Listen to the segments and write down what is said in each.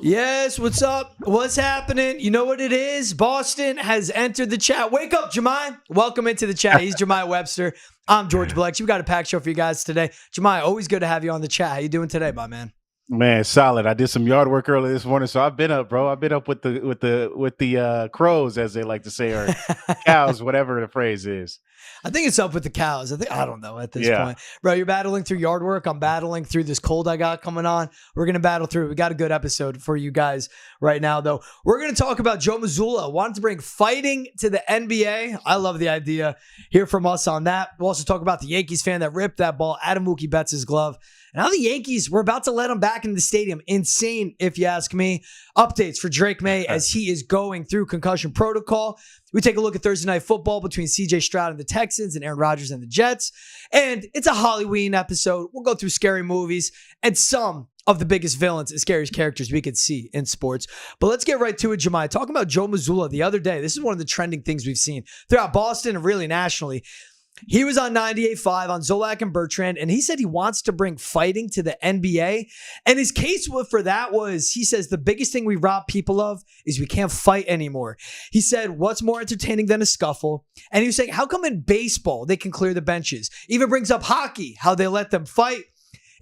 Yes, what's up? What's happening? You know what it is? Boston has entered the chat. Wake up, Jemai. Welcome into the chat. He's Jemai Webster. I'm George Blex. We got a packed show for you guys today. Jemai, always good to have you on the chat. How you doing today, my man? Man, solid. I did some yard work early this morning, so I've been up, bro. I've been up with the crows, as they like to say, or cows, whatever the phrase is. I think it's up with the cows. I don't know at this point. Bro, you're battling through yard work. I'm battling through this cold I got coming on. We're going to battle through. We got a good episode for you guys right now, though. We're going to talk about Joe Mazzulla. Wanted to bring fighting to the NBA. I love the idea. Hear from us on that. We'll also talk about the Yankees fan that ripped that ball out of Mookie Betts' glove. And now the Yankees, we're about to let him back into the stadium. Insane, if you ask me. Updates for Drake Maye as he is going through concussion protocol. We take a look at Thursday Night Football between CJ Stroud and the Texans and Aaron Rodgers and the Jets. And it's a Halloween episode. We'll go through scary movies and some of the biggest villains and scariest characters we could see in sports. But let's get right to it, Jemai. Talking about Joe Mazzulla the other day. This is one of the trending things we've seen throughout Boston and really nationally. He was on 98.5 on Zolak and Bertrand, and he said he wants to bring fighting to the NBA. And his case for that was, he says, the biggest thing we rob people of is we can't fight anymore. He said, what's more entertaining than a scuffle? And he was saying, how come in baseball they can clear the benches? Even brings up hockey, how they let them fight.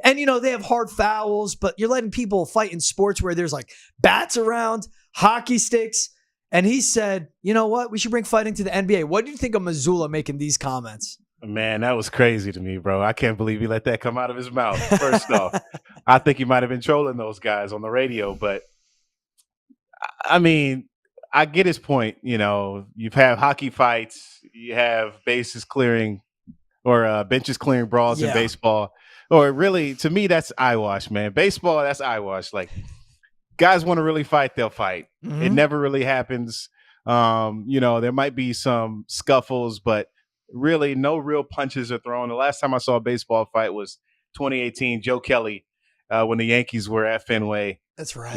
And, you know, they have hard fouls, but you're letting people fight in sports where there's like bats around, hockey sticks. And he said, you know what? We should bring fighting to the NBA. What do you think of Mazzulla making these comments? Man, that was crazy to me, bro. I can't believe he let that come out of his mouth. First off, I think he might have been trolling those guys on the radio. But, I mean, I get his point. You know, you've had hockey fights. You have bases clearing or benches clearing brawls in baseball. Or really, to me, that's eyewash, man. Baseball, that's eyewash. Like, guys want to really fight, they'll fight. Mm-hmm. It never really happens. You know, there might be some scuffles, but really no real punches are thrown. The last time I saw a baseball fight was 2018, Joe Kelly, when the Yankees were at Fenway. That's right.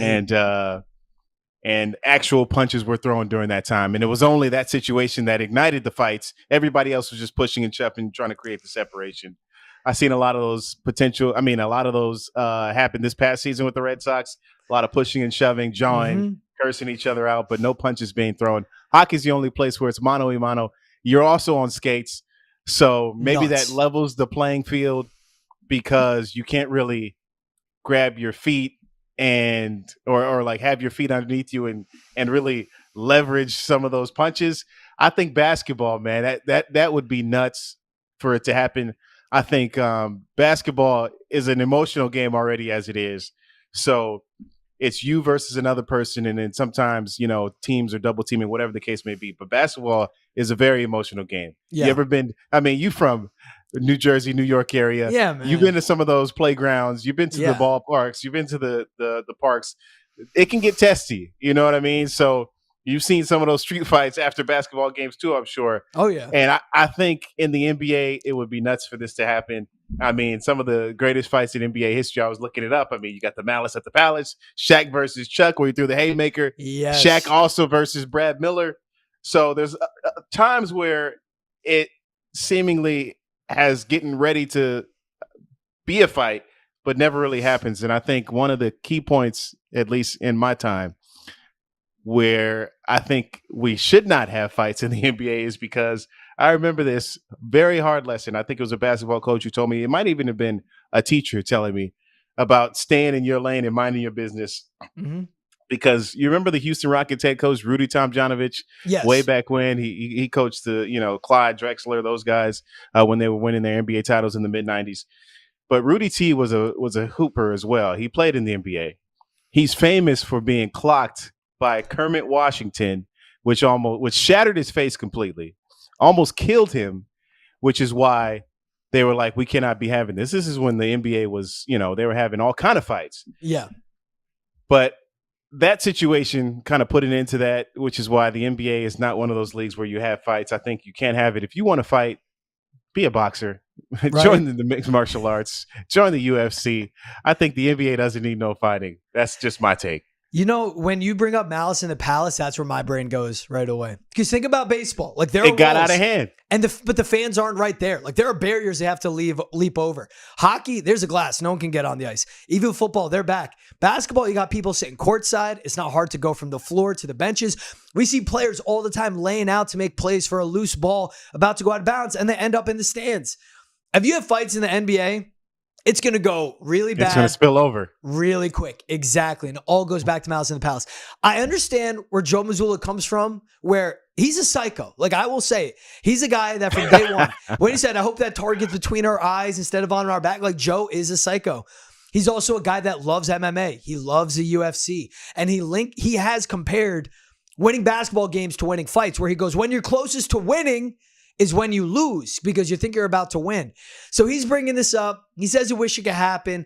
And actual punches were thrown during that time. And it was only that situation that ignited the fights. Everybody else was just pushing and shoving, trying to create the separation. I've seen a lot of those happen this past season with the Red Sox. A lot of pushing and shoving, jawing, cursing each other out, but no punches being thrown. Hockey's the only place where it's mano a mano. You're also on skates, so maybe that levels the playing field because you can't really grab your feet and or like have your feet underneath you and really leverage some of those punches. I think basketball, man, that would be nuts for it to happen. I think basketball is an emotional game already as it is. So it's you versus another person. And then sometimes, you know, teams are double teaming, whatever the case may be. But basketball is a very emotional game. Yeah. You ever been, I mean, you from New Jersey, New York area. Yeah, man. You've been to some of those playgrounds. You've been to the ballparks. You've been to the parks. It can get testy. You know what I mean? So you've seen some of those street fights after basketball games too, I'm sure. Oh, yeah. And I think in the NBA, it would be nuts for this to happen. I mean, some of the greatest fights in NBA history, I was looking it up. I mean, you got the Malice at the Palace, Shaq versus Chuck, where he threw the haymaker. Yes. Shaq also versus Brad Miller. So there's times where it seemingly has getting ready to be a fight, but never really happens. And I think one of the key points, at least in my time, where I think we should not have fights in the NBA is because I remember this very hard lesson. I think it was a basketball coach who told me, it might even have been a teacher telling me about staying in your lane and minding your business. Mm-hmm. Because you remember the Houston Rockets head coach, Rudy Tomjanovich, way back when he coached the, you know, Clyde Drexler, those guys when they were winning their NBA titles in the mid 90s. But Rudy T was a hooper as well. He played in the NBA. He's famous for being clocked by Kermit Washington, which shattered his face completely, almost killed him, which is why they were like, we cannot be having this. This is when the NBA was, you know, they were having all kind of fights. Yeah. But that situation kind of put an end to that, which is why the NBA is not one of those leagues where you have fights. I think you can't have it. If you want to fight, be a boxer. Right. Join the mixed martial arts. Join the UFC. I think the NBA doesn't need no fighting. That's just my take. You know, when you bring up Malice in the Palace, that's where my brain goes right away. Because think about baseball. Like there it got out of hand. But the fans aren't right there. Like there are barriers they have to leap over. Hockey, there's a glass. No one can get on the ice. Even football, they're back. Basketball, you got people sitting courtside. It's not hard to go from the floor to the benches. We see players all the time laying out to make plays for a loose ball about to go out of bounds, and they end up in the stands. If you have fights in the NBA, it's going to go really bad. It's going to spill over. Really quick. Exactly. And it all goes back to Malice in the Palace. I understand where Joe Mazzulla comes from, where he's a psycho. Like I will say it. He's a guy that from day one, when he said, I hope that target's between our eyes instead of on our back, like Joe is a psycho. He's also a guy that loves MMA. He loves the UFC. And he has compared winning basketball games to winning fights, where he goes, when you're closest to winning is when you lose because you think you're about to win. So he's bringing this up. He says he wish it could happen.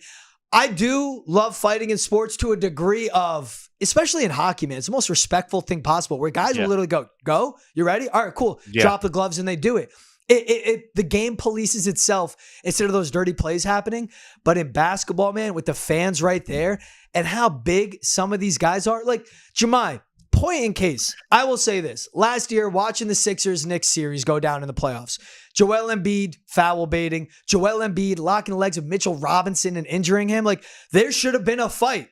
I do love fighting in sports to a degree of, especially in hockey, man. It's the most respectful thing possible where guys will literally go, you ready? All right, cool. Yeah. Drop the gloves and they do it. The game polices itself instead of those dirty plays happening. But in basketball, man, with the fans right there and how big some of these guys are, like Jemai, point in case, I will say this. Last year, watching the Sixers-Knicks series go down in the playoffs, Joel Embiid foul baiting, Joel Embiid locking the legs of Mitchell Robinson and injuring him. Like, there should have been a fight.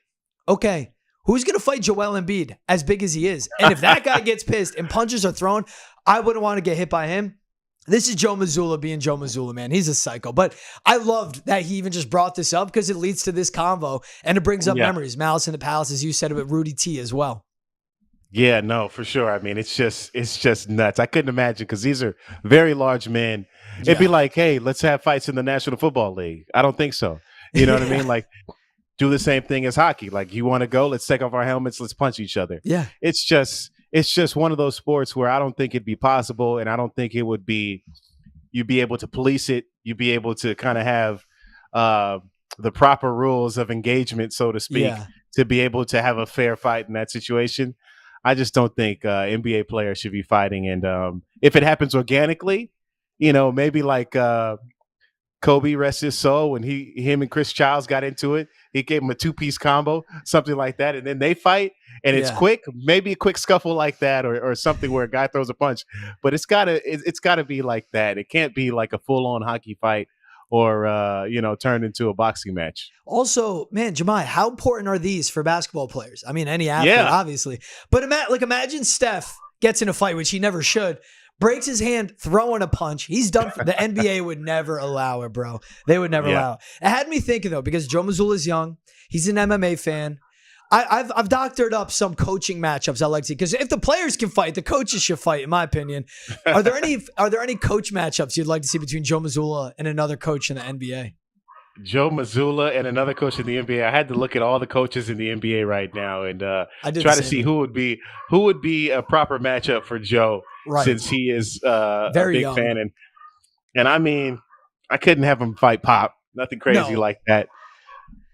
Okay, who's going to fight Joel Embiid as big as he is? And if that guy gets pissed and punches are thrown, I wouldn't want to get hit by him. This is Joe Mazzulla being Joe Mazzulla, man. He's a psycho. But I loved that he even just brought this up because it leads to this convo and it brings up memories. Malice in the Palace, as you said, with Rudy T as well. Yeah, no, for sure. I mean, it's just nuts. I couldn't imagine because these are very large men. It'd be like, hey, let's have fights in the National Football League. I don't think so. You know what I mean? Like, do the same thing as hockey. Like, you want to go? Let's take off our helmets. Let's punch each other. Yeah. It's just one of those sports where I don't think it'd be possible, and I don't think it would be. You'd be able to police it. You'd be able to kind of have the proper rules of engagement, so to speak, to be able to have a fair fight in that situation. I just don't think NBA players should be fighting. And if it happens organically, you know, maybe like Kobe, rest his soul, when him and Chris Childs got into it, he gave him a 2-piece combo, something like that. And then they fight and it's quick, maybe a quick scuffle like that or something where a guy throws a punch. But it's gotta be like that. It can't be like a full on hockey fight or, turned into a boxing match. Also, man, Jemai, how important are these for basketball players? I mean, any athlete, obviously. But imagine Steph gets in a fight, which he never should, breaks his hand throwing a punch. He's done. The NBA would never allow it, bro. They would never allow it. It had me thinking, though, because Joe Mazzulla is young. He's an MMA fan. I've doctored up some coaching matchups I like to see, because if the players can fight, the coaches should fight, in my opinion. Are there any coach matchups you'd like to see between Joe Mazzulla and another coach in the NBA? Joe Mazzulla and another coach in the NBA. I had to look at all the coaches in the NBA right now and try to see who would be a proper matchup for Joe, since he is a big young fan. And I mean, I couldn't have him fight Pop. Nothing crazy like that.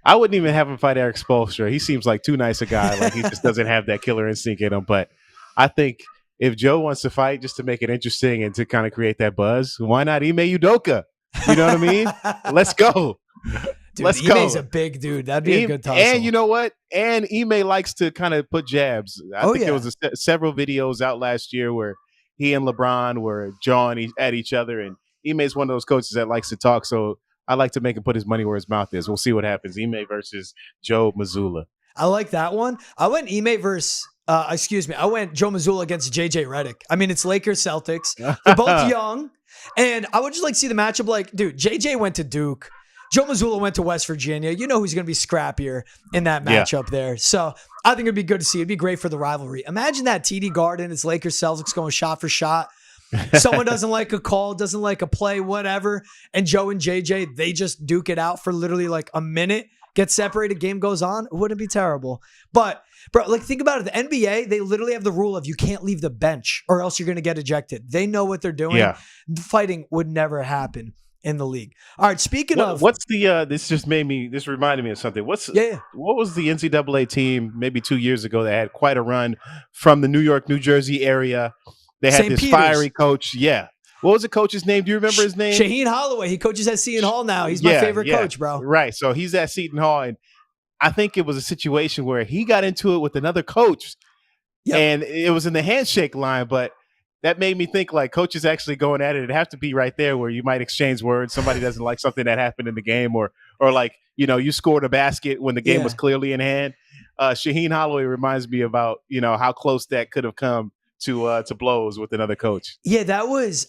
I wouldn't even have him fight Eric Spoelstra. He seems like too nice a guy. Like, he just doesn't have that killer instinct in him. But I think if Joe wants to fight just to make it interesting and to kind of create that buzz, why not Ime Udoka? You know what I mean? Let's go. Dude, Ime's a big dude. That'd be a good tussle. And you know what? And Ime likes to kind of put jabs. I think there was several videos out last year where he and LeBron were jawing at each other. And Ime's one of those coaches that likes to talk. So I like to make him put his money where his mouth is. We'll see what happens. Ime versus Joe Mazzulla. I like that one. I went Ime versus, I went Joe Mazzulla against JJ Redick. I mean, it's Lakers Celtics. They're both young. And I would just like to see the matchup. Like, dude, JJ went to Duke. Joe Mazzulla went to West Virginia. You know who's going to be scrappier in that matchup there. So I think it'd be good to see. It'd be great for the rivalry. Imagine that TD Garden. It's Lakers Celtics going shot for shot. Someone doesn't like a call, doesn't like a play, whatever. And Joe and JJ, they just duke it out for literally like a minute, get separated, game goes on. It wouldn't be terrible. But, bro, like, think about it. The NBA, they literally have the rule of you can't leave the bench or else you're going to get ejected. They know what they're doing. Yeah. Fighting would never happen in the league. All right, speaking of... What's the... this reminded me of something. What was the NCAA team maybe 2 years ago that had quite a run from the New York, New Jersey area? They had this fiery coach. Yeah. What was the coach's name? Do you remember his name? Shaheen Holloway. He coaches at Seton Hall now. He's my favorite coach, bro. Right. So he's at Seton Hall. And I think it was a situation where he got into it with another coach. Yep. And it was in the handshake line, but that made me think like coaches actually going at it. It'd have to be right there where you might exchange words. Somebody doesn't like something that happened in the game, or like, you scored a basket when the game was clearly in hand. Shaheen Holloway reminds me about, how close that could have come to blows with another coach. Yeah,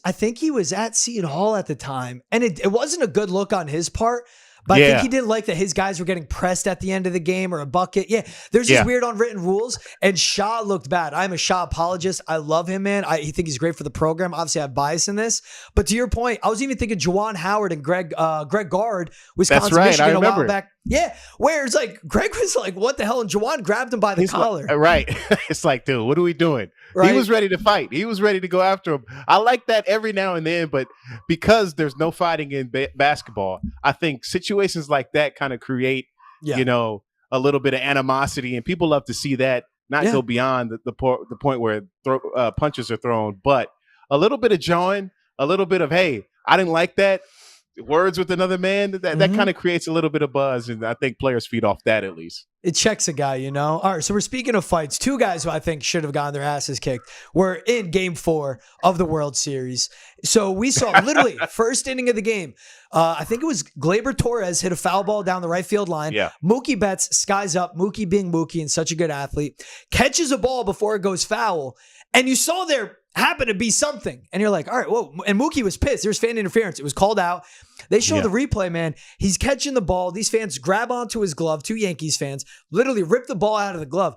I think he was at Seton Hall at the time, and it wasn't a good look on his part. But I think he didn't like that his guys were getting pressed at the end of the game or a bucket. Yeah, there's these weird unwritten rules, and Shaw looked bad. I'm a Shaw apologist. I love him, man. I think he's great for the program. Obviously, I have bias in this. But to your point, I was even thinking Juwan Howard and Greg Gard, Wisconsin, Michigan, a while back. Yeah, where it's like Greg was like, what the hell? And Juwan grabbed him by the collar. Right. It's like, dude, what are we doing? Right? He was ready to fight. He was ready to go after him. I like that every now and then, but because there's no fighting in basketball, I think situations like that kind of create, a little bit of animosity, and people love to see that not go beyond the point where punches are thrown, but a little bit of jawing, a little bit of, hey, I didn't like that. Words with another man, that kind of creates a little bit of buzz, and I think players feed off that at least. It checks a guy, All right, so we're speaking of fights. Two guys who I think should have gotten their asses kicked were in Game 4 of the World Series. So we saw literally first inning of the game. I think it was Gleyber Torres hit a foul ball down the right field line. Yeah. Mookie Betts skies up, Mookie being Mookie and such a good athlete, catches a ball before it goes foul, and you saw there happened to be something. And you're like, all right, whoa. And Mookie was pissed. There's fan interference. It was called out. They show the replay, man. He's catching the ball. These fans grab onto his glove, two Yankees fans, literally rip the ball out of the glove.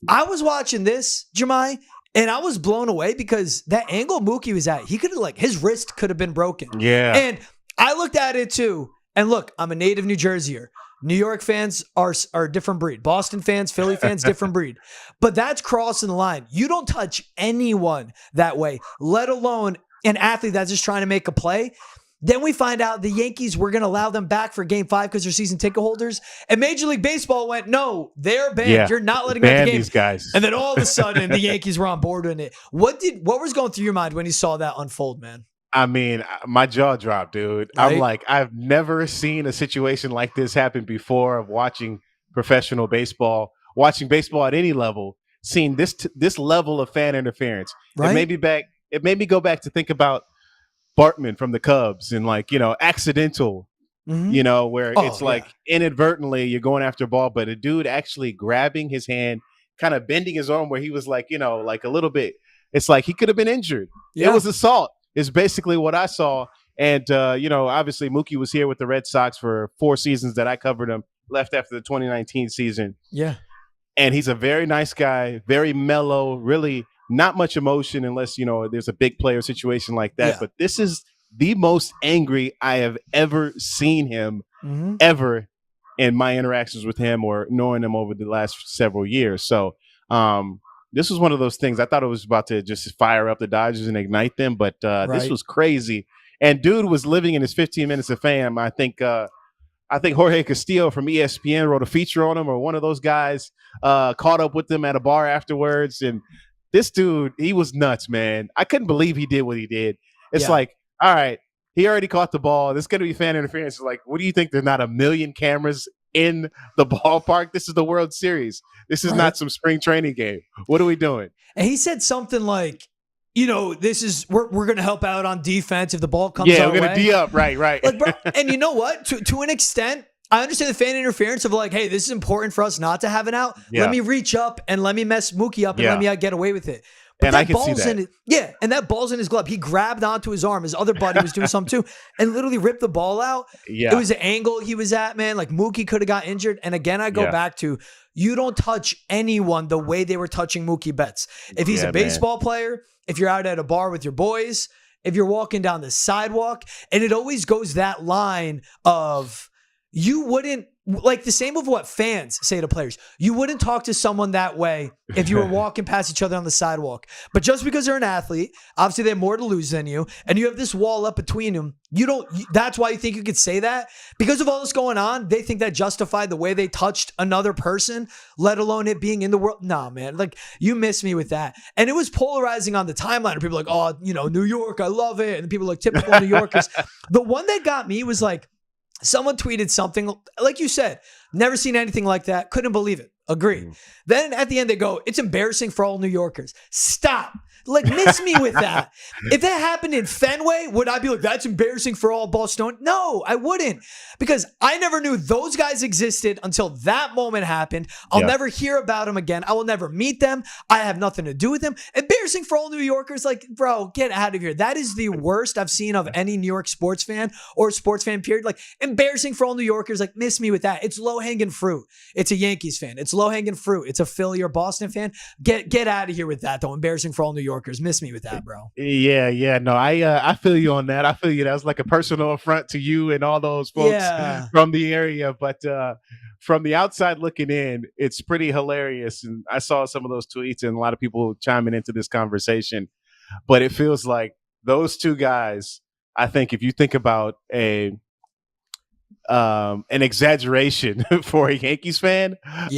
I was watching this, Jemai, and I was blown away because that angle Mookie was at, he could have, his wrist could have been broken. Yeah. And I looked at it too. And look, I'm a native New Jerseyer. New York fans are a different breed. Boston fans, Philly fans, different breed. But that's crossing the line. You don't touch anyone that way, let alone an athlete that's just trying to make a play. Then we find out the Yankees were going to allow them back for Game 5 because they're season ticket holders. And Major League Baseball went, no, they're banned. Yeah, you're not letting them at the game. These guys. And then all of a sudden, the Yankees were on board with it. What was going through your mind when you saw that unfold, man? I mean, my jaw dropped, dude. Right? I'm like, I've never seen a situation like this happen before of watching professional baseball, watching baseball at any level, seeing this level of fan interference. Right? It made me go back to think about Bartman from the Cubs and accidental, where it's inadvertently you're going after a ball, but a dude actually grabbing his hand, kind of bending his arm where he was like a little bit. It's like he could have been injured. Yeah. It was assault. Is basically what I saw. And, obviously Mookie was here with the Red Sox for 4 seasons that I covered him, left after the 2019 season. Yeah. And he's a very nice guy, very mellow, really not much emotion unless, there's a big player situation like that. Yeah. But this is the most angry I have ever seen him ever in my interactions with him or knowing him over the last several years. So, this was one of those things. I thought it was about to just fire up the Dodgers and ignite them, but this was crazy. And dude was living in his 15 minutes of fame. I think Jorge Castillo from ESPN wrote a feature on him, or one of those guys caught up with him at a bar afterwards. And this dude, he was nuts, man. I couldn't believe he did what he did. It's like, all right, he already caught the ball. This is going to be fan interference. Like, what do you think? There's not a million cameras in the ballpark? This is the World Series. This is not some spring training game. What are we doing? And he said something like, this is we're going to help out on defense if the ball comes our way. Yeah, we're going to D up. Right. Like, bro, and you know what? To an extent, I understand the fan interference of like, hey, this is important for us not to have an out. Yeah. Let me reach up and let me mess Mookie up and let me get away with it. But and I can see that. And that ball's in his glove. He grabbed onto his arm. His other buddy was doing something too and literally ripped the ball out. Yeah. It was an angle he was at, man. Like Mookie could have got injured. And again, I go back to, you don't touch anyone the way they were touching Mookie Betts. If he's a baseball player, if you're out at a bar with your boys, if you're walking down the sidewalk, and it always goes that line of you wouldn't, like the same of what fans say to players. You wouldn't talk to someone that way if you were walking past each other on the sidewalk. But just because they're an athlete, obviously they have more to lose than you, and you have this wall up between them, that's why you think you could say that. Because of all this going on, they think that justified the way they touched another person, let alone it being in the world. Nah, man, like you miss me with that. And it was polarizing on the timeline. And people were like, oh, New York, I love it. And people are like, typical New Yorkers. The one that got me was like, someone tweeted something, like you said, Never seen anything like that. Couldn't believe it. Agree. Then at the end they go, it's embarrassing for all New Yorkers. Stop. Like, miss me with that. If that happened in Fenway, would I be like, that's embarrassing for all Boston? No, I wouldn't. Because I never knew those guys existed until that moment happened. I'll never hear about them again. I will never meet them. I have nothing to do with them. Embarrassing for all New Yorkers. Like, bro, get out of here. That is the worst I've seen of any New York sports fan or sports fan period. Like, embarrassing for all New Yorkers. Like, miss me with that. It's low-hanging fruit. It's a Yankees fan. It's low-hanging fruit. It's a Philly or Boston fan. Get out of here with that, though. Embarrassing for all New Yorkers. Miss me with that, bro. Yeah. No, I feel you on that. I feel you. That was like a personal affront to you and all those folks from the area. But from the outside looking in, it's pretty hilarious. And I saw some of those tweets and a lot of people chiming into this conversation. But it feels like those two guys, I think if you think about an exaggeration for a Yankees fan,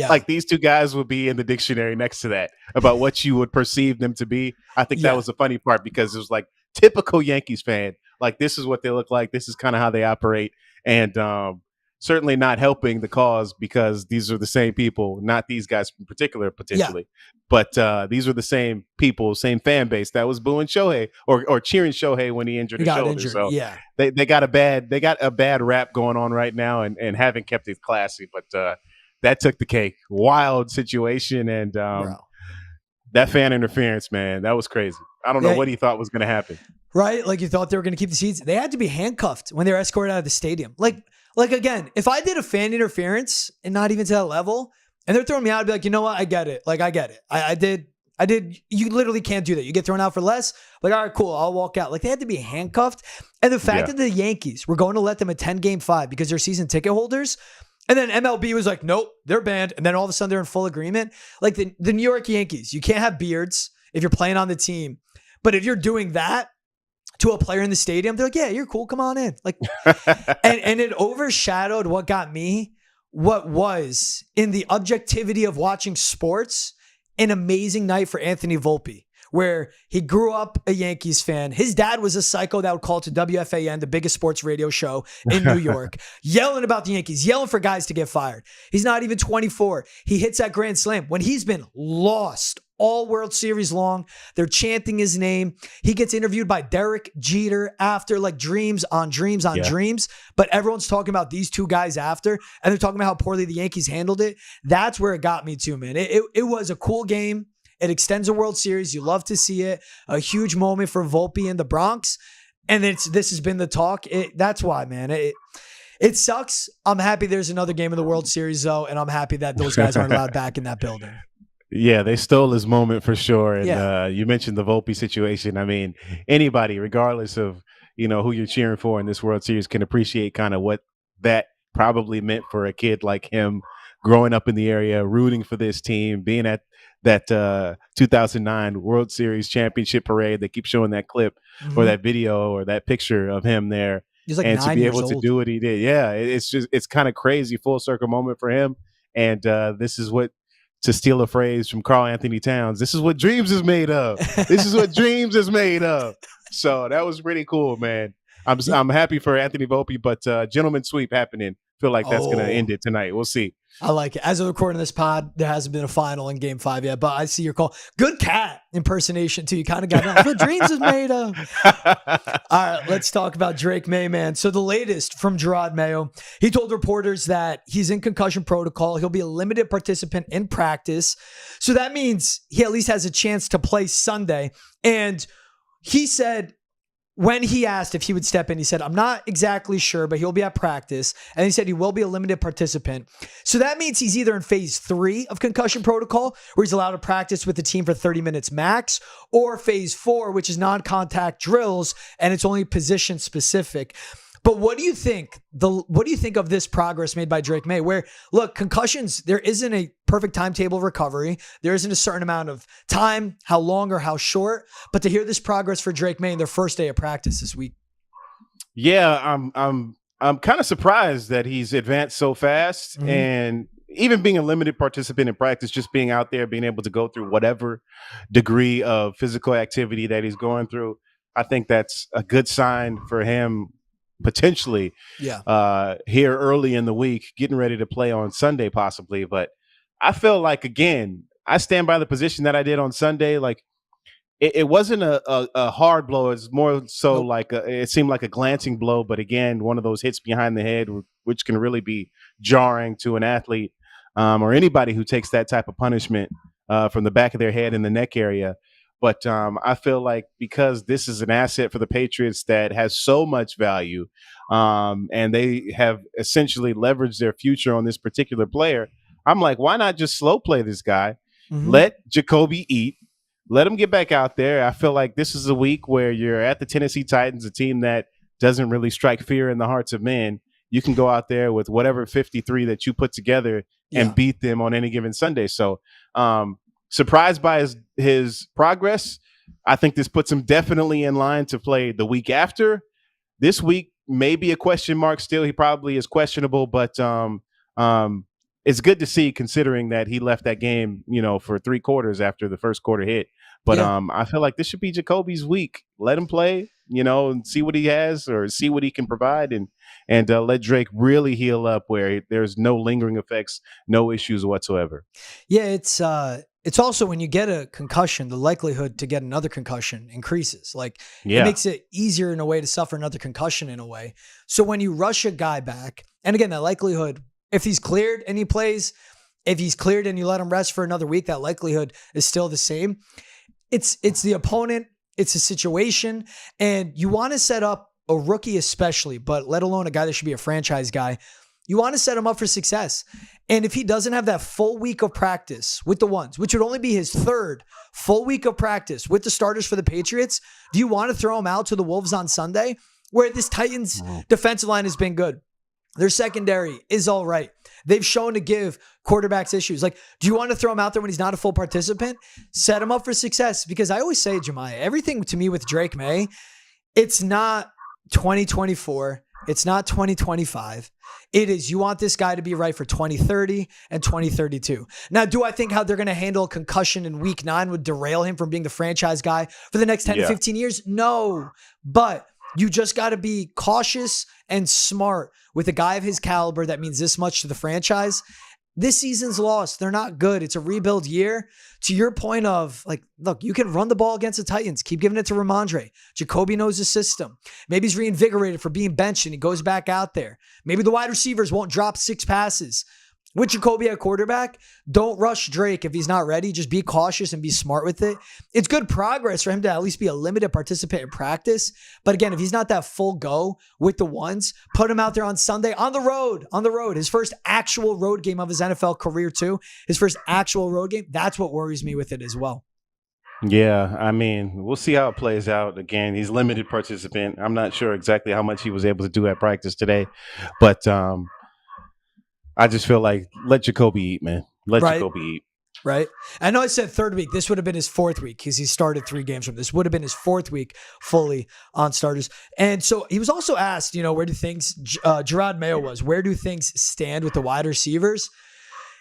like these two guys would be in the dictionary next to that about what you would perceive them to be. I think that was the funny part because it was like typical Yankees fan. Like, this is what they look like. This is kind of how they operate. And certainly not helping the cause because these are the same people, not these guys in particular, potentially. But these were the same people, same fan base that was booing Shohei or cheering Shohei when he injured his shoulder. So they got a bad rap going on right now and haven't kept it classy. But that took the cake. Wild situation. And that fan interference, man, that was crazy. I don't know what he thought was going to happen. Right? Like, you thought they were going to keep the seats. They had to be handcuffed when they were escorted out of the stadium. Like again, if I did a fan interference and not even to that level, and they're throwing me out, I'd be like, you know what? I get it. Like, I get it. I did. You literally can't do that. You get thrown out for less. Like, all right, cool. I'll walk out. Like, they had to be handcuffed. And the fact that the Yankees were going to let them attend Game 5 because they're season ticket holders, and then MLB was like, nope, they're banned. And then all of a sudden they're in full agreement. Like the New York Yankees, you can't have beards if you're playing on the team. But if you're doing that to a player in the stadium, they're like, yeah, you're cool. Come on in. Like, and it overshadowed what got me, what was in the objectivity of watching sports, an amazing night for Anthony Volpe, where he grew up a Yankees fan. His dad was a psycho that would call to WFAN, the biggest sports radio show in New York, yelling about the Yankees, yelling for guys to get fired. He's not even 24. He hits that grand slam when he's been lost all World Series long. They're chanting his name. He gets interviewed by Derek Jeter after, like, dreams on dreams on dreams. But everyone's talking about these two guys after, and they're talking about how poorly the Yankees handled it. That's where it got me to, man. It was a cool game. It extends a World Series. You love to see it. A huge moment for Volpe in the Bronx. And this has been the talk. That's why, man. It sucks. I'm happy there's another game of the World Series, though, and I'm happy that those guys aren't allowed back in that building. Yeah, they stole his moment for sure. And you mentioned the Volpe situation. I mean, anybody, regardless of, who you're cheering for in this World Series, can appreciate kind of what that probably meant for a kid like him growing up in the area, rooting for this team, being at that 2009 World Series championship parade. They keep showing that clip or that video or that picture of him there. He's like and 9 to be years able old. to do what he did. Yeah, it's kind of crazy, full circle moment for him. And this is what, to steal a phrase from Karl Anthony Towns, this is what dreams is made of. This is what dreams is made of. So that was pretty cool, man. I'm happy for Anthony Volpe, but gentleman sweep happening. Feel like that's going to end it tonight. We'll see. I like it. As of recording this pod, there hasn't been a final in Game 5 yet, but I see your call. Good cat impersonation, too. You kind of got that. What dreams is made of. All right, let's talk about Drake Maye, man. So the latest from Tyrod Taylor, he told reporters that he's in concussion protocol. He'll be a limited participant in practice. So that means he at least has a chance to play Sunday. And he said, when he asked if he would step in, he said, I'm not exactly sure, but he'll be at practice. And he said he will be a limited participant. So that means he's either in phase 3 of concussion protocol, where he's allowed to practice with the team for 30 minutes max, or phase 4, which is non-contact drills, and it's only position specific. But what do you think? What do you think of this progress made by Drake Maye? Where, look, concussions, there isn't a perfect timetable of recovery. There isn't a certain amount of time, how long or how short. But to hear this progress for Drake Maye in their first day of practice this week. Yeah, I'm kind of surprised that he's advanced so fast, and even being a limited participant in practice, just being out there, being able to go through whatever degree of physical activity that he's going through. I think that's a good sign for him potentially Yeah. here early in the week, getting ready to play on Sunday possibly. But I feel like, again, I stand by the position that I did on Sunday. Like, it wasn't a hard blow. It's more so Nope. like it seemed like a glancing blow. But again, one of those hits behind the head, which can really be jarring to an athlete or anybody who takes that type of punishment from the back of their head in the neck area. But I feel like because this is an asset for the Patriots that has so much value, and they have essentially leveraged their future on this particular player, I'm like, why not just slow play this guy? Mm-hmm. Let Jacoby eat. Let him get back out there. I feel like this is a week where you're at the Tennessee Titans, a team that doesn't really strike fear in the hearts of men. You can go out there with whatever 53 that you put together and beat them on any given Sunday. So surprised by his progress. I think this puts him definitely in line to play the week after. This week may be a question mark still. He probably is questionable, but it's good to see, considering that he left that game, for 3 quarters after the first quarter hit. But I feel like this should be Jacoby's week. Let him play, and see what he has or see what he can provide, and let Drake really heal up where there's no lingering effects, no issues whatsoever. Yeah, it's also when you get a concussion, the likelihood to get another concussion increases. Like it makes it easier in a way to suffer another concussion in a way. So when you rush a guy back, and again, that likelihood, if he's cleared and he plays, if he's cleared and you let him rest for another week, that likelihood is still the same. It's the opponent, it's a situation, and you want to set up a rookie especially, but let alone a guy that should be a franchise guy. You want to set him up for success. And if he doesn't have that full week of practice with the ones, which would only be his 3rd full week of practice with the starters for the Patriots, do you want to throw him out to the Wolves on Sunday, where this Titans defensive line has been good? Their secondary is all right. They've shown to give quarterbacks issues. Like, do you want to throw him out there when he's not a full participant? Set him up for success. Because I always say, Jemiah, everything to me with Drake Maye, it's not 2024. It's not 2025. It is, you want this guy to be right for 2030 and 2032. Now, do I think how they're going to handle a concussion in week 9 would derail him from being the franchise guy for the next 10 to 15 years? No. But you just got to be cautious and smart with a guy of his caliber that means this much to the franchise. This season's lost. They're not good. It's a rebuild year. To your point of, like, look, you can run the ball against the Titans. Keep giving it to Ramondre. Jacoby knows the system. Maybe he's reinvigorated for being benched and he goes back out there. Maybe the wide receivers won't drop 6 passes. With Jacoby at quarterback, don't rush Drake if he's not ready. Just be cautious and be smart with it. It's good progress for him to at least be a limited participant in practice. But again, if he's not that full go with the ones, put him out there on Sunday on the road. His first actual road game of his NFL career too. His first actual road game. That's what worries me with it as well. Yeah, I mean, we'll see how it plays out. Again, he's limited participant. I'm not sure exactly how much he was able to do at practice today, but I just feel like let Jacoby eat, man. Let Jacoby eat. Right. I know I said 3rd week. This would have been his 4th week because he started 3 games from this. Would have been his 4th week fully on starters. And so he was also asked, where do things, Tyrod Taylor was, where do things stand with the wide receivers?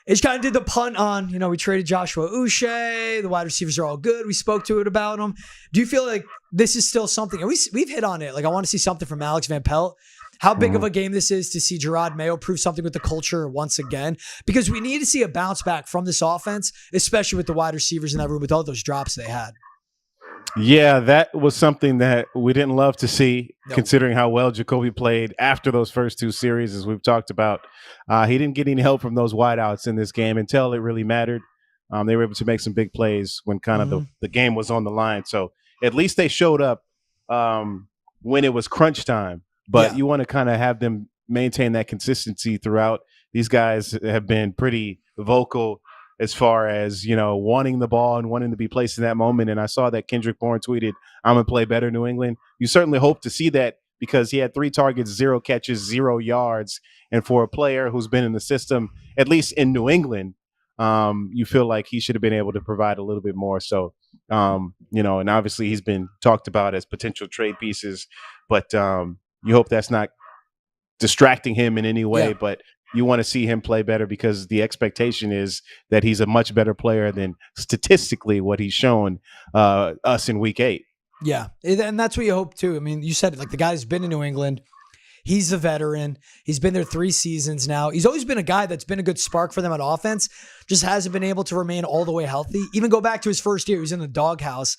He kind of did the punt on, we traded Joshua Uche. The wide receivers are all good. We spoke to it about them. Do you feel like this is still something? And we've hit on it. Like, I want to see something from Alex Van Pelt. How big of a game this is to see Tyrod Taylor prove something with the culture once again, because we need to see a bounce back from this offense, especially with the wide receivers in that room with all those drops they had. Yeah, that was something that we didn't love to see, considering how well Jacoby played after those first 2 series, as we've talked about. He didn't get any help from those wideouts in this game until it really mattered. They were able to make some big plays when kind of the game was on the line. So at least they showed up when it was crunch time. But you want to kind of have them maintain that consistency throughout. These guys have been pretty vocal as far as, wanting the ball and wanting to be placed in that moment. And I saw that Kendrick Bourne tweeted, "I'm going to play better, New England." You certainly hope to see that because he had 3 targets, 0 catches, 0 yards. And for a player who's been in the system, at least in New England, you feel like he should have been able to provide a little bit more. So, and obviously he's been talked about as potential trade pieces, but you hope that's not distracting him in any way, but you want to see him play better because the expectation is that he's a much better player than statistically what he's shown us in week 8. Yeah, and that's what you hope too. I mean, you said it, like the guy's been in New England. He's a veteran. He's been there 3 seasons now. He's always been a guy that's been a good spark for them on offense, just hasn't been able to remain all the way healthy. Even go back to his first year, he was in the doghouse.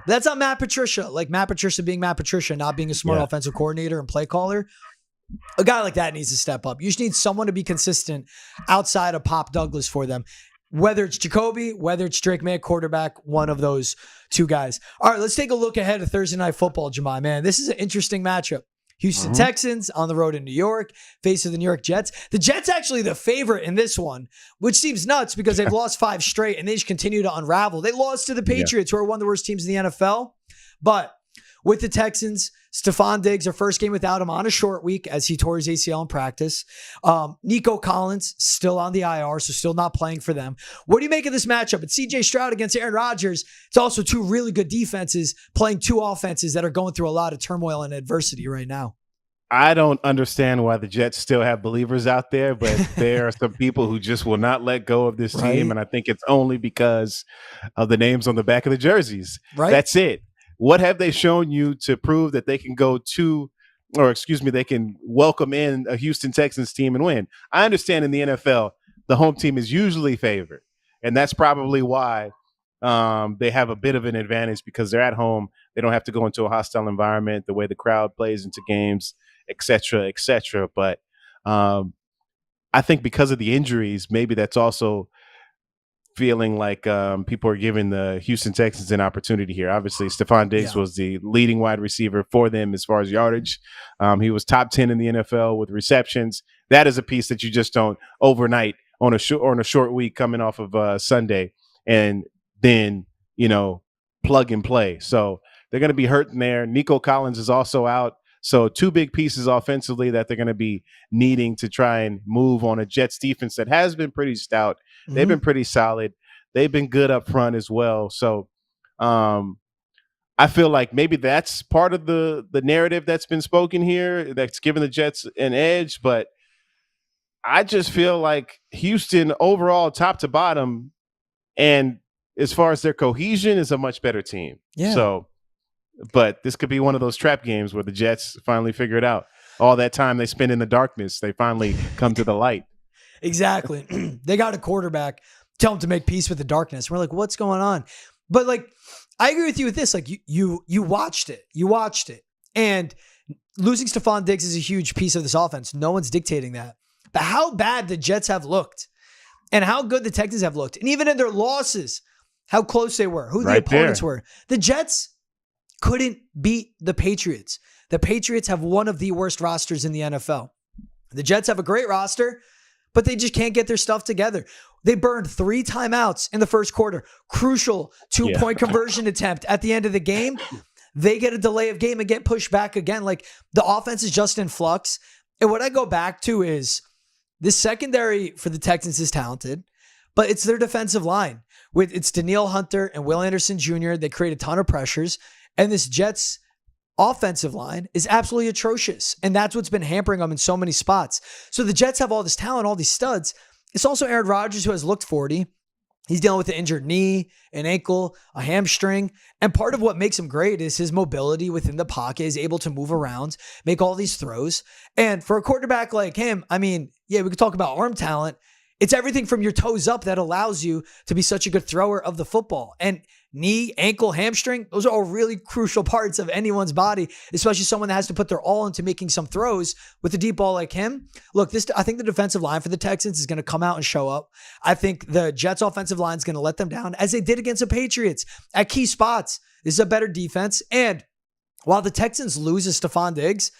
That's not Matt Patricia. Like Matt Patricia being Matt Patricia, not being a smart offensive coordinator and play caller. A guy like that needs to step up. You just need someone to be consistent outside of Pop Douglas for them. Whether it's Jacoby, whether it's Drake Maye, quarterback, one of those 2 guys. All right, let's take a look ahead of Thursday Night Football, Jemai. Man, this is an interesting matchup. Houston Texans on the road in New York, face of the New York Jets. The Jets actually the favorite in this one, which seems nuts because they've lost 5 straight and they just continue to unravel. They lost to the Patriots, who are one of the worst teams in the NFL. But with the Texans, Stefon Diggs, their first game without him on a short week as he tore his ACL in practice. Nico Collins still on the IR, so still not playing for them. What do you make of this matchup? It's CJ Stroud against Aaron Rodgers. It's also 2 really good defenses playing 2 offenses that are going through a lot of turmoil and adversity right now. I don't understand why the Jets still have believers out there, but there are some people who just will not let go of this team, and I think it's only because of the names on the back of the jerseys. Right. That's it. What have they shown you to prove that they can they can welcome in a Houston Texans team and win? I understand in the NFL, the home team is usually favored, and that's probably why they have a bit of an advantage because they're at home. They don't have to go into a hostile environment, the way the crowd plays into games, et cetera, et cetera. But I think because of the injuries, maybe that's also feeling like people are giving the Houston Texans an opportunity here. Obviously, Stefon Diggs was the leading wide receiver for them as far as yardage. He was top 10 in the NFL with receptions. That is a piece that you just don't overnight on a short week coming off of Sunday and then, plug and play. So they're going to be hurting there. Nico Collins is also out. So 2 big pieces offensively that they're going to be needing to try and move on a Jets defense that has been pretty stout. They've been pretty solid. They've been good up front as well. So I feel like maybe that's part of the narrative that's been spoken here that's given the Jets an edge. But I just feel like Houston overall, top to bottom, and as far as their cohesion, is a much better team. Yeah. So, but this could be one of those trap games where the Jets finally figure it out. All that time they spend in the darkness, they finally come to the light. Exactly. They got a quarterback, tell him to make peace with the darkness. We're like, what's going on? But I agree with you with this. You watched it. You watched it. And losing Stefon Diggs is a huge piece of this offense. No one's dictating that. But how bad the Jets have looked and how good the Texans have looked. And even in their losses, how close they were, who the opponents were. The Jets couldn't beat the Patriots. The Patriots have one of the worst rosters in the NFL. The Jets have a great roster, but they just can't get their stuff together. They burned 3 timeouts in the first quarter. Crucial 2-point conversion attempt at the end of the game. They get a delay of game and get pushed back again. The offense is just in flux. And what I go back to is this secondary for the Texans is talented, but it's their defensive line. It's Danielle Hunter and Will Anderson Jr. They create a ton of pressures. And this Jets offensive line is absolutely atrocious. And that's what's been hampering them in so many spots. So the Jets have all this talent, all these studs. It's also Aaron Rodgers, who has looked 40. He's dealing with an injured knee, an ankle, a hamstring. And part of what makes him great is his mobility within the pocket, is able to move around, make all these throws. And for a quarterback like him, we could talk about arm talent. It's everything from your toes up that allows you to be such a good thrower of the football. And knee, ankle, hamstring, those are all really crucial parts of anyone's body, especially someone that has to put their all into making some throws with a deep ball like him. Look, I think the defensive line for the Texans is going to come out and show up. I think the Jets offensive line is going to let them down, as they did against the Patriots at key spots. This is a better defense. And while the Texans lose to Stefon Diggs,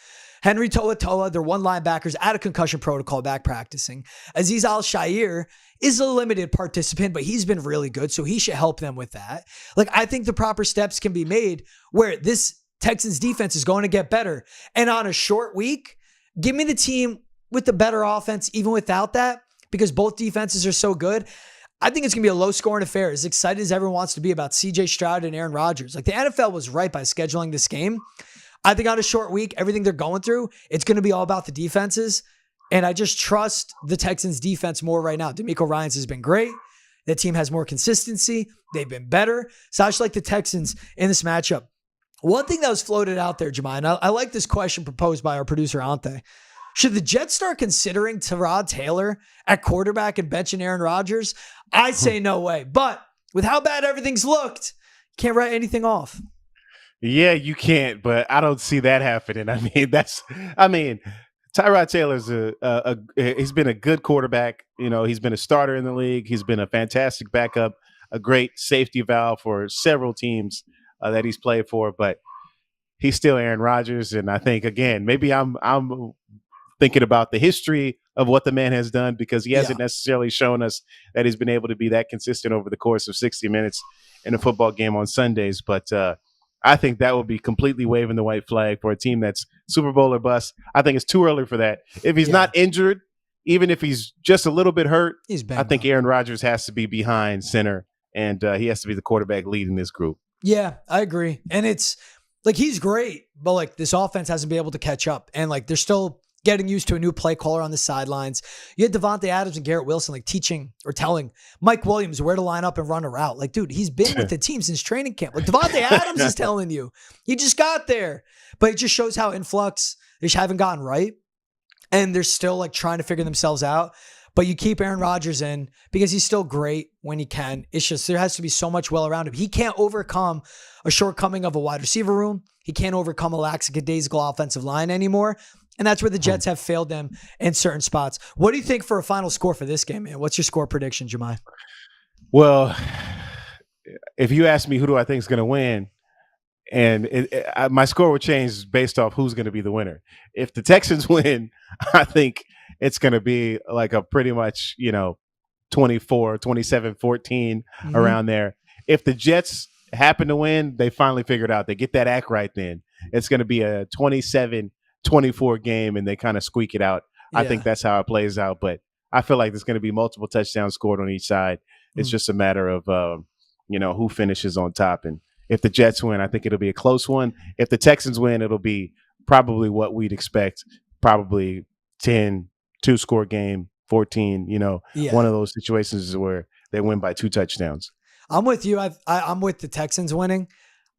Henry To'oTo'o, their one linebacker's out of concussion protocol, back practicing. Azeez Al-Shaair is a limited participant, but he's been really good, so he should help them with that. I think the proper steps can be made where this Texans defense is going to get better. And on a short week, give me the team with the better offense even without that, because both defenses are so good. I think it's going to be a low-scoring affair, as excited as everyone wants to be about CJ Stroud and Aaron Rodgers. The NFL was right by scheduling this game. I think on a short week, everything they're going through, it's going to be all about the defenses. And I just trust the Texans defense more right now. DeMeco Ryans has been great. The team has more consistency. They've been better. So I just like the Texans in this matchup. One thing that was floated out there, Jemai, and I like this question proposed by our producer, Ante. Should the Jets start considering Tyrod Taylor at quarterback and benching Aaron Rodgers? I say no way. But with how bad everything's looked, can't write anything off. Yeah, you can't, but I don't see that happening. Tyrod Taylor's he's been a good quarterback. He's been a starter in the league. He's been a fantastic backup, a great safety valve for several teams that he's played for, but he's still Aaron Rodgers. And I think, again, maybe I'm thinking about the history of what the man has done, because he hasn't necessarily shown us that he's been able to be that consistent over the course of 60 minutes in a football game on Sundays. But I think that would be completely waving the white flag for a team that's Super Bowl or bust. I think it's too early for that. If he's not injured, even if he's just a little bit hurt, I think Aaron Rodgers has to be behind center, and he has to be the quarterback leading this group. Yeah, I agree. And it's like, he's great, but like this offense hasn't been able to catch up. And like they're still getting used to a new play caller on the sidelines. You had Devontae Adams and Garrett Wilson like teaching or telling Mike Williams where to line up and run a route. Like, dude, he's been with the team since training camp. Like Devontae Adams is telling you. He just got there. But it just shows how in flux they just haven't gotten right. And they're still like trying to figure themselves out. But you keep Aaron Rodgers in because he's still great when he can. It's just there has to be so much well around him. He can't overcome a shortcoming of a wide receiver room. He can't overcome a lackadaisical offensive line anymore. And that's where the Jets have failed them in certain spots. What do you think for a final score for this game, man? What's your score prediction, Jemai? Well, if you ask me who do I think is going to win, and my score will change based off who's going to be the winner. If the Texans win, I think it's going to be like a pretty much, 24, 27, 14 around there. If the Jets happen to win, they finally figured out they get that act right, then it's going to be a 27-24 game and they kind of squeak it out. I think that's how it plays out. But I feel like there's going to be multiple touchdowns scored on each side. It's just a matter of, who finishes on top. And if the Jets win, I think it'll be a close one. If the Texans win, it'll be probably what we'd expect, probably 10, 2-score game, 14, one of those situations where they win by 2 touchdowns. I'm with you. I'm with the Texans winning.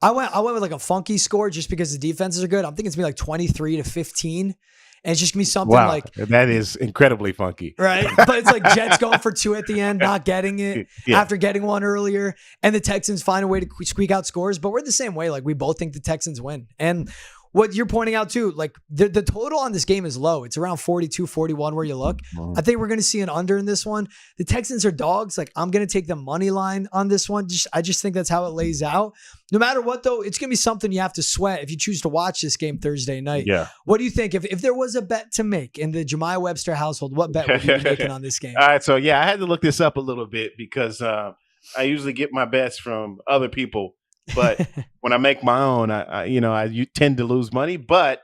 I went with like a funky score just because the defenses are good. I'm thinking it's going to be like 23-15. And it's just going to be something like... That is incredibly funky. Right? But it's like Jets going for 2 at the end, not getting it after getting one earlier. And the Texans find a way to squeak out scores. But we're the same way. Like, we both think the Texans win. And what you're pointing out too, like the total on this game is low. It's around 42, 41 where you look. I think we're going to see an under in this one. The Texans are dogs. Like, I'm going to take the money line on this one. I just think that's how it lays out. No matter what though, it's going to be something you have to sweat if you choose to watch this game Thursday night. Yeah. What do you think? If there was a bet to make in the Jemai Webster household, what bet would you be making on this game? All right. So I had to look this up a little bit because I usually get my bets from other people. But when I make my own, I tend to lose money. But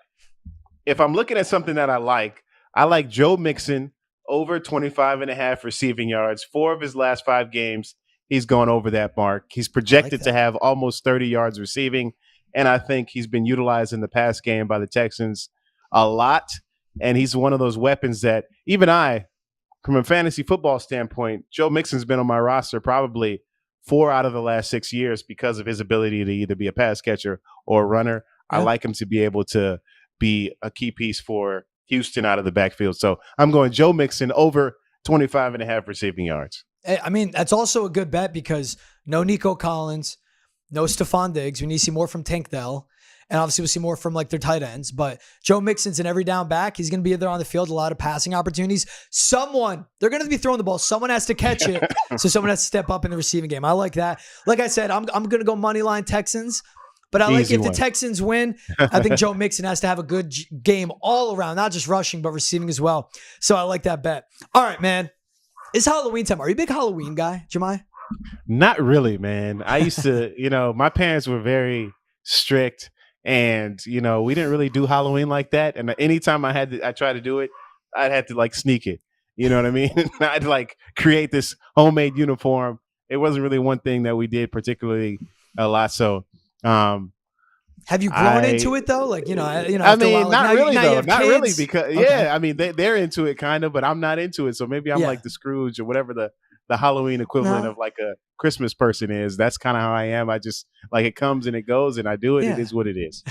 if I'm looking at something that I like Joe Mixon over 25.5 receiving yards. 4 of his last 5 games, he's gone over that mark. He's projected to have almost 30 yards receiving. And I think he's been utilized in the pass game by the Texans a lot. And he's one of those weapons that even from a fantasy football standpoint, Joe Mixon's been on my roster probably 4 out of the last 6 years because of his ability to either be a pass catcher or a runner. Yeah. I like him to be able to be a key piece for Houston out of the backfield. So I'm going Joe Mixon over 25.5 receiving yards. I mean, that's also a good bet because no Nico Collins, no Stefon Diggs. We need to see more from Tank Dell. And obviously we'll see more from like their tight ends. But Joe Mixon's an every down back. He's going to be there on the field, a lot of passing opportunities. They're going to be throwing the ball. Someone has to catch it. So someone has to step up in the receiving game. I like that. Like I said, I'm going to go money line Texans. But I like if the Texans win, I think Joe Mixon has to have a good game all around, not just rushing, but receiving as well. So I like that bet. All right, man. It's Halloween time. Are you a big Halloween guy, Jemai? Not really, man. I used to, my parents were very strict. And, we didn't really do Halloween like that. And anytime I tried to do it, I'd have to like sneak it. You know what I mean? I'd like create this homemade uniform. It wasn't really one thing that we did particularly a lot. So, have you grown into it though? Like, I mean, not really though. Not really because, I mean, they're into it kind of, but I'm not into it. So maybe I'm like the Scrooge or whatever the the Halloween equivalent No. of like a Christmas person is. That's kind of how I am. I just like it comes and it goes, and I do it. It Yeah. is what it is.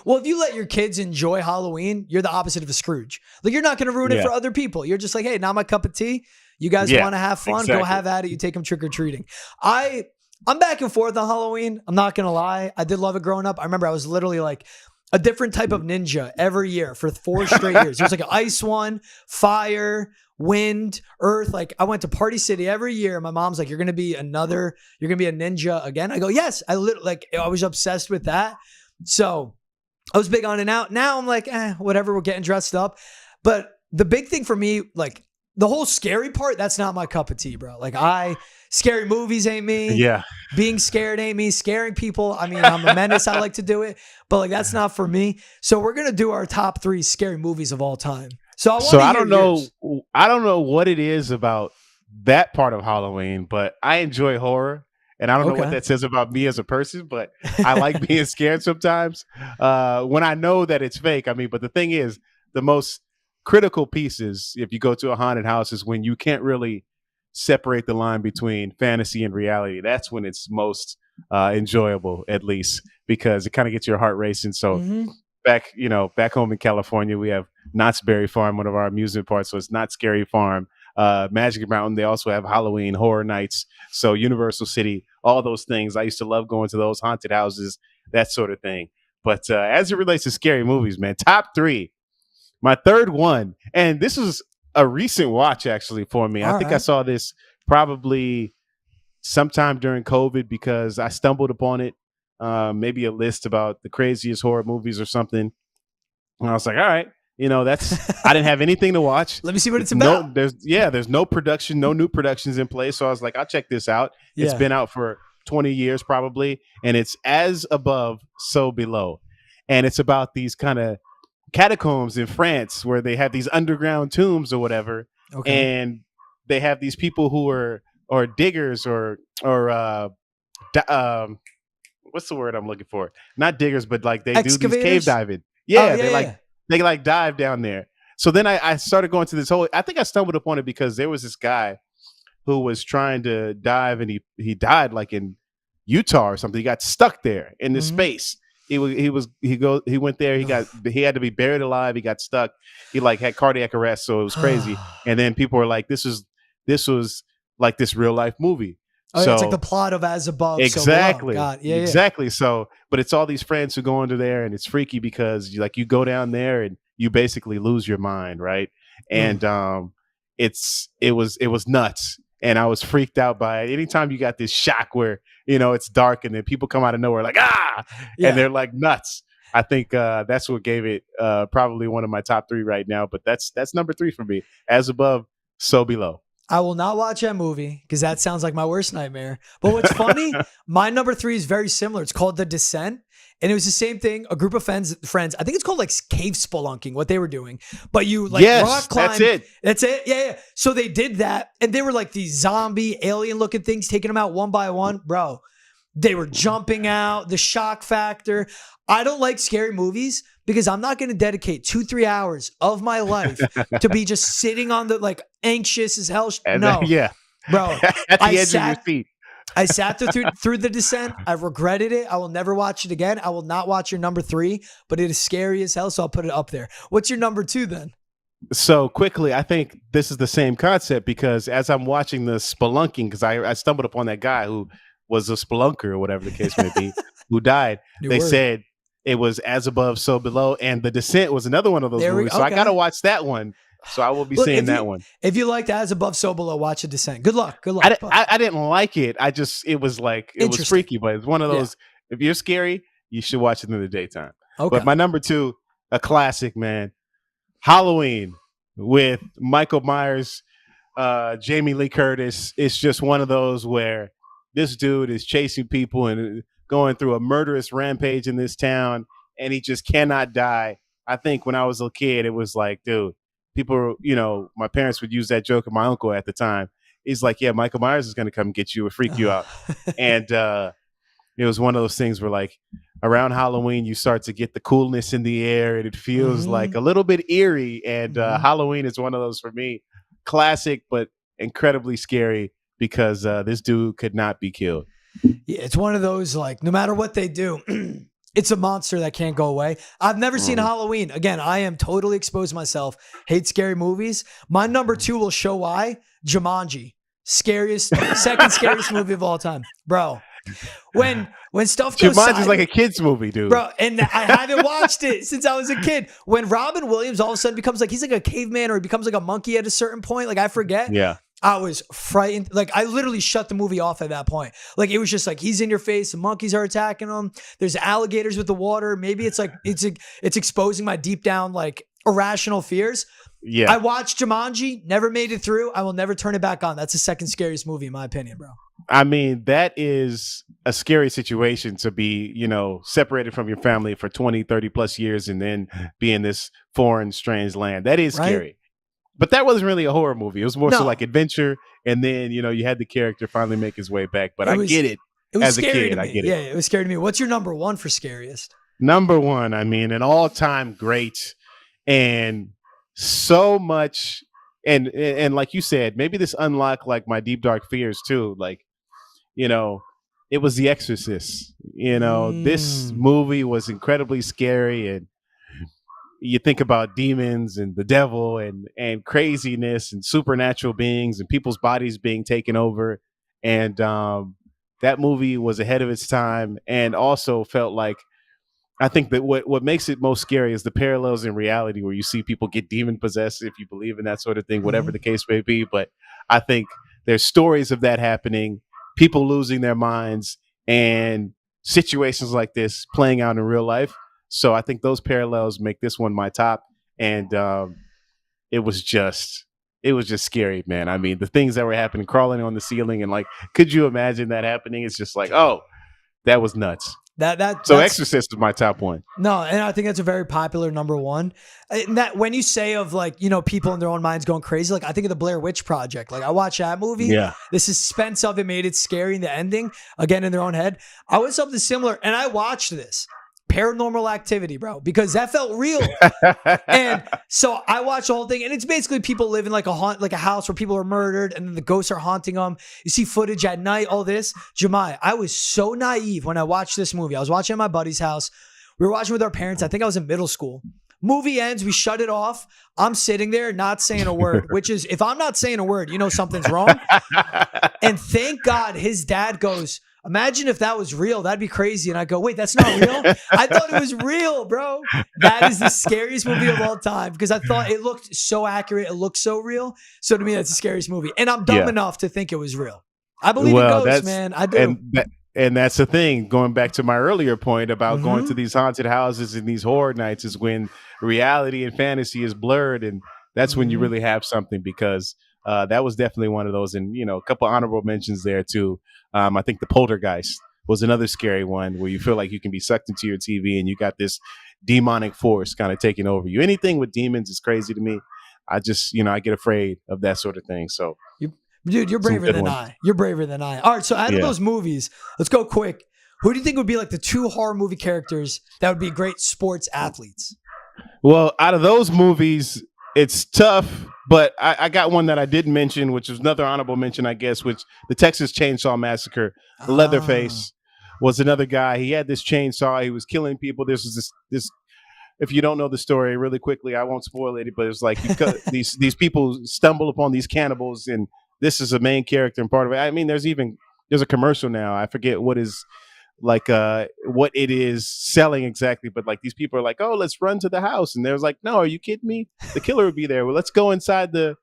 Well, if you let your kids enjoy Halloween, you're the opposite of a Scrooge. Like, you're not going to ruin it Yeah. for other people. You're just like, hey, not my cup of tea. You guys Yeah, want to have fun? exactly. Go have at it. You take them trick or treating. I'm back and forth on Halloween. I'm not going to lie. I did love it growing up. I remember I was literally like a different type of ninja every year for 4 straight years. There was like an ice one, fire, wind, earth. Like, I went to Party City every year. My mom's like, you're going to be a ninja again. I go, yes. I was obsessed with that. So I was big on it out. Now I'm like, whatever. We're getting dressed up. But the big thing for me, like the whole scary part, that's not my cup of tea, bro. Like, scary movies ain't me. Yeah. Being scared ain't me. Scaring people, I mean, I'm a menace. I like to do it, but like that's not for me. So we're gonna do our top 3 scary movies of all time. So I don't know. I don't know what it is about that part of Halloween, but I enjoy horror, and I don't know what that says about me as a person. But I like being scared sometimes when I know that it's fake. I mean, but the thing is, the most critical pieces, if you go to a haunted house, is when you can't really separate the line between fantasy and reality. That's when it's most enjoyable, at least, because it kind of gets your heart racing. So back home in California, we have Knott's Berry Farm, one of our amusement parks. So it's Knott's Scary Farm, Magic Mountain. They also have Halloween horror nights. So Universal City, all those things. I used to love going to those haunted houses, that sort of thing. But as it relates to scary movies, man, top 3. My third one, and this is a recent watch actually for me. I think I saw this probably sometime during COVID because I stumbled upon it, maybe a list about the craziest horror movies or something. And I was like, all right, I didn't have anything to watch. Let me see what it's about. There's no production, no new productions in place. So I was like, I'll check this out. Yeah. It's been out for 20 years probably. And it's As Above, So Below. And it's about these kind of catacombs in France where they have these underground tombs or whatever, and they have these people who are diggers or what's the word I'm looking for? Not diggers, but like they do these cave diving. Yeah, they dive down there. So then I started going to this whole. I think I stumbled upon it because there was this guy who was trying to dive and he died like in Utah or something. He got stuck there in this space. He went there. He had to be buried alive. He got stuck. He like had cardiac arrest. So it was crazy. And then people were like, this was like this real life movie. Oh, so, yeah, it's like the plot of As Above. Exactly. So below. Exactly. Yeah. So, but it's all these friends who go under there and it's freaky because you go down there and you basically lose your mind. Right. And, it was nuts. And I was freaked out by it. Anytime you got this shock where, it's dark and then people come out of nowhere like, and they're like nuts. I think that's what gave it probably one of my top 3 right now. But that's number 3 for me. As Above, So Below. I will not watch that movie because that sounds like my worst nightmare. But what's funny, my number 3 is very similar. It's called The Descent. And it was the same thing. A group of friends. I think it's called like cave spelunking, what they were doing. But you like rock climb. That's it. Yeah. So they did that. And they were like these zombie alien looking things, taking them out one by one. Bro, they were jumping out, the shock factor. I don't like scary movies because I'm not going to dedicate 2-3 hours of my life to be just sitting on the like anxious as hell. No. Bro. At the edge of your seat. I sat through The Descent. I regretted it. I will never watch it again. I will not watch your number 3, but it is scary as hell, so I'll put it up there. What's your number 2 then? So quickly, I think this is the same concept because as I'm watching the spelunking, because I stumbled upon that guy who was a spelunker or whatever the case may be, who died. They said it was As Above, So Below, and The Descent was another one of those movies. So I got to watch that one. So I will be seeing that one. If you liked As Above, So Below, watch The Descent. Good luck. I didn't like it. It was freaky, but it's one of those, if you're scary, you should watch it in the daytime. Okay. But my number 2, a classic, man. Halloween with Michael Myers, Jamie Lee Curtis. It's just one of those where this dude is chasing people and going through a murderous rampage in this town, and he just cannot die. I think when I was a kid, it was like, dude, people, my parents would use that joke, and my uncle at the time, he's like, yeah, Michael Myers is going to come get you or freak you out. And it was one of those things where like around Halloween, you start to get the coolness in the air and it feels like a little bit eerie. And Halloween is one of those for me, classic, but incredibly scary because this dude could not be killed. Yeah, it's one of those, like, no matter what they do, it's a monster that can't go away. I've never seen Halloween. Again, I am totally exposed myself. Hate scary movies. My number 2 will show why. Jumanji. Second scariest movie of all time. Bro, when stuff goes Jumanji's like a kid's movie, dude. Bro, and I haven't watched it since I was a kid. When Robin Williams all of a sudden becomes like, he's like a caveman or he becomes like a monkey at a certain point, like I forget. Yeah. I was frightened. Like, I literally shut the movie off at that point. Like, it was just like, he's in your face. The monkeys are attacking him. There's alligators with the water. Maybe it's like, it's exposing my deep down, like, irrational fears. Yeah. I watched Jumanji, never made it through. I will never turn it back on. That's the second scariest movie, in my opinion, bro. I mean, that is a scary situation to be, separated from your family for 20, 30 plus years and then be in this foreign, strange land. That is scary. But that wasn't really a horror movie. It was more so like adventure. And then, you had the character finally make his way back. But I get it. It was as a scary kid, to me. I get it. Yeah, it was scary to me. What's your number 1 for scariest? Number 1, I mean, an all-time great. And so much. And like you said, maybe this unlocked like my deep, dark fears too. Like, it was The Exorcist. This movie was incredibly scary. And you think about demons and the devil and craziness and supernatural beings and people's bodies being taken over. And that movie was ahead of its time and also felt like, I think that what makes it most scary is the parallels in reality where you see people get demon possessed, if you believe in that sort of thing, whatever the case may be. But I think there's stories of that happening, people losing their minds and situations like this playing out in real life. So I think those parallels make this one my top. And it was just scary, man. I mean, the things that were happening, crawling on the ceiling and like, could you imagine that happening? It's just like, oh, that was nuts. So Exorcist is my top 1. No, and I think that's a very popular number 1. And that when you say of like, people in their own minds going crazy, like I think of the Blair Witch Project. Like I watched that movie. Yeah. The suspense of it made it scary in the ending, again, in their own head. I was something similar and I watched this. Paranormal Activity, bro, because that felt real. And so I watched the whole thing and it's basically people live in like a house where people are murdered and then the ghosts are haunting them. You see footage at night, all this. Jemai, I was so naive when I watched this movie. I was watching at my buddy's house. We were watching with our parents. I think I was in middle school. Movie ends. We shut it off. I'm sitting there not saying a word, which is, if I'm not saying a word, something's wrong. And thank God his dad goes, imagine if that was real. That'd be crazy. And I go, wait, that's not real? I thought it was real, bro. That is the scariest movie of all time because I thought it looked so accurate. It looked so real. So to me, that's the scariest movie. And I'm dumb enough to think it was real. I believe in ghosts, man. I do. And that's the thing. Going back to my earlier point about going to these haunted houses and these horror nights is when reality and fantasy is blurred. And that's when you really have something because that was definitely one of those. And, a couple honorable mentions there too. I think the Poltergeist was another scary one where you feel like you can be sucked into your TV and you got this demonic force kind of taking over you. Anything with demons is crazy to me. I just, I get afraid of that sort of thing. So, dude, you're braver than I. You're braver than I. All right, so out of those movies, let's go quick. Who do you think would be like the 2 horror movie characters that would be great sports athletes? Well, out of those movies, it's tough, but I got one that I didn't mention, which is another honorable mention, I guess, which the Texas Chainsaw Massacre. Leatherface was another guy. He had this chainsaw. He was killing people. This was this. If you don't know the story, really quickly, I won't spoil it, but it's like these people stumble upon these cannibals, and this is a main character and part of it. I mean, there's a commercial now. I forget what it is selling exactly, but like these people are like, oh, let's run to the house, and there's like, no, are you kidding me? The killer would be there. Well, let's go inside the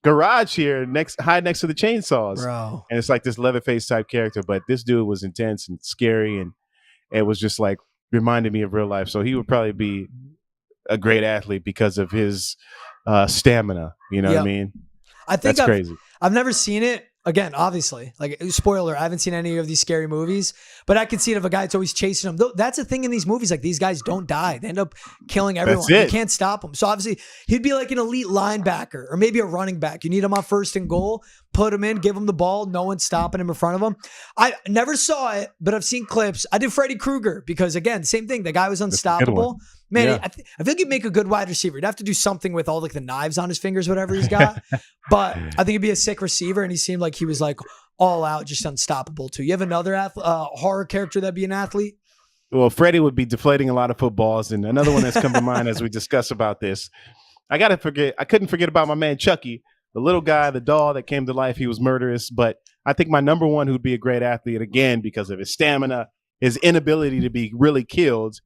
garage here, hide next to the chainsaws, bro. And it's like this Leatherface type character, but this dude was intense and scary, and it was just like reminded me of real life. So he would probably be a great athlete because of his stamina. You know what I mean? I think that's crazy. I've never seen it. Again, obviously, like spoiler, I haven't seen any of these scary movies, but I can see it of a guy that's always chasing them. That's the thing in these movies. Like these guys don't die. They end up killing everyone. You can't stop them. So obviously he'd be like an elite linebacker or maybe a running back. You need him on first and goal. put him in, give him the ball. No one's stopping him in front of him. I never saw it, but I've seen clips. I did Freddy Krueger because, again, same thing. The guy was unstoppable. Man, Yeah. I feel like he'd make a good wide receiver. He'd have to do something with all like the knives on his fingers, whatever he's got. But I think he'd be a sick receiver, and he seemed like he was like all out, just unstoppable too. You have another horror character that'd be an athlete? Well, Freddie would be deflating a lot of footballs, and another one that's come to mind as we discuss about this. I couldn't forget about my man Chucky, the little guy, the doll that came to life. He was murderous, but I think my number one who'd be a great athlete, again, because of his stamina, his inability to be really killed,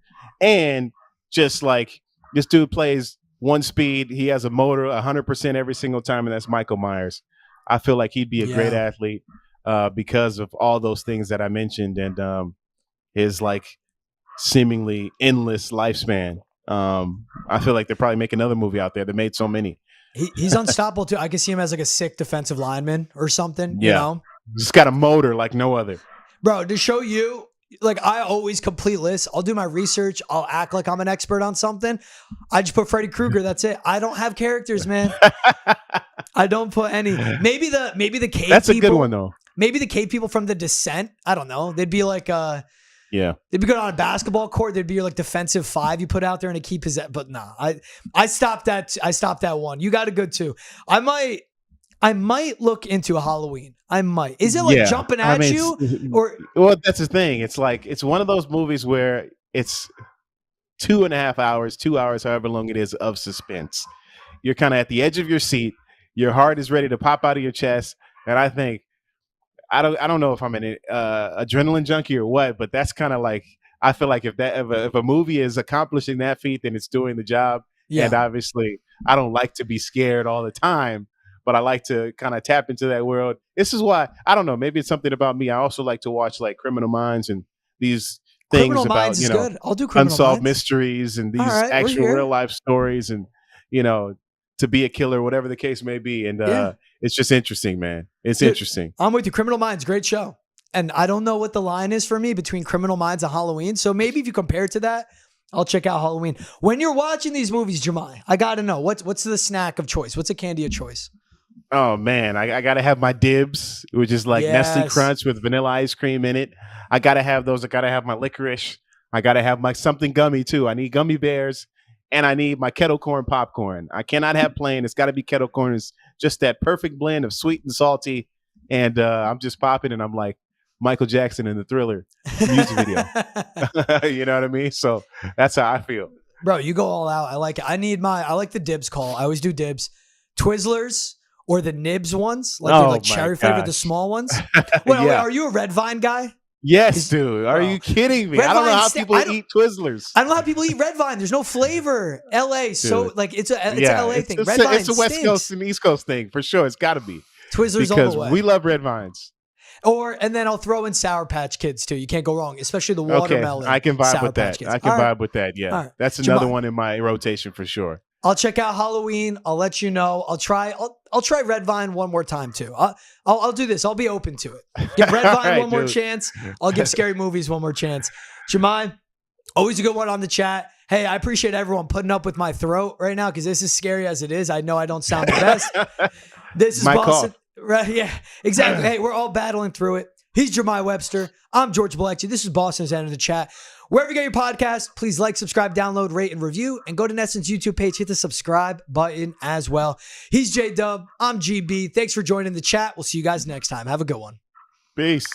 and just like this dude plays one speed. He has a motor 100% every single time, and that's Michael Myers. I feel like he'd be a great athlete because of all those things that I mentioned, and his like seemingly endless lifespan. I feel like they're probably making another movie out there. They made so many. He's unstoppable too. I can see him as like a sick defensive lineman or something. You know, just got a motor like no other. Bro, to show you, like I always complete lists. I'll do my research. I'll act like I'm an expert on something. I just put Freddy Krueger. That's it. I don't have characters, man. I don't put any. Maybe the cave. That's people, a good one though. Maybe the cave people from The Descent. I don't know. They'd be like they'd be good on a basketball court. They'd be your like defensive five you put out there and to keep his. But nah, I stopped that. I stopped that one. You got a good two. I might look into a Halloween. I might. Is it like jumping at you or? Well, that's the thing. It's like it's one of those movies where it's 2.5 hours, 2 hours, however long it is, of suspense. You're kind of at the edge of your seat. Your heart is ready to pop out of your chest, and I think. I don't know if I'm an adrenaline junkie or what, but that's kind of like I feel like if a movie is accomplishing that feat, then it's doing the job. Yeah. And obviously, I don't like to be scared all the time, but I like to kind of tap into that world. This is why I don't know. Maybe it's something about me. I also like to watch like Criminal Minds and these things Criminal about Minds is good. I'll do Criminal unsolved Minds. mysteries and these actual real life stories and to be a killer, whatever the case may be. And it's just interesting, man. It's interesting. I'm with you. Criminal Minds, great show. And I don't know what the line is for me between Criminal Minds and Halloween. So maybe if you compare it to that, I'll check out Halloween. When you're watching these movies, Jemai, I got to know, what's the snack of choice? What's a candy of choice? Oh, man. I got to have my dibs, which is like Nestle Crunch with vanilla ice cream in it. I got to have those. I got to have my licorice. I got to have my something gummy, too. I need gummy bears. And I need my kettle corn popcorn. I cannot have plain. It's got to be kettle corn. It's just that perfect blend of sweet and salty. And I'm just popping and I'm like Michael Jackson in the Thriller music video. You know what I mean? So that's how I feel. Bro, you go all out. I like it. I like the dibs call. I always do dibs. Twizzlers or the nibs ones. Like cherry flavor, the small ones. Well, are you a Red Vine guy? Yes, dude. Are you kidding me? I don't know how people eat Twizzlers. I don't know how people eat Red Vine. There's no flavor. LA. Dude. So like it's a LA thing. Red Vine it's a West Coast and East Coast thing for sure. It's got to be. Twizzlers because all the way. We love Red Vines. And then I'll throw in Sour Patch Kids too. You can't go wrong, especially the watermelon. Okay, I can vibe Sour with that. Kids. I can vibe with that. Yeah, right. That's another one in my rotation for sure. I'll check out Halloween. I'll let you know. I'll try Red Vine one more time too. I'll do this. I'll be open to it. Give Red Vine one more chance. I'll give Scary Movies one more chance. Jemai, always a good one on the chat. Hey, I appreciate everyone putting up with my throat right now because this is scary as it is. I know I don't sound the best. This is my Boston. Call. Right? Yeah, exactly. Hey, we're all battling through it. He's Jemai Webster. I'm George Bilecki. This is Boston's End of the Chat. Wherever you get your podcast, please like, subscribe, download, rate, and review. And go to Nesson's YouTube page. Hit the subscribe button as well. He's J-Dub. I'm GB. Thanks for joining the chat. We'll see you guys next time. Have a good one. Peace.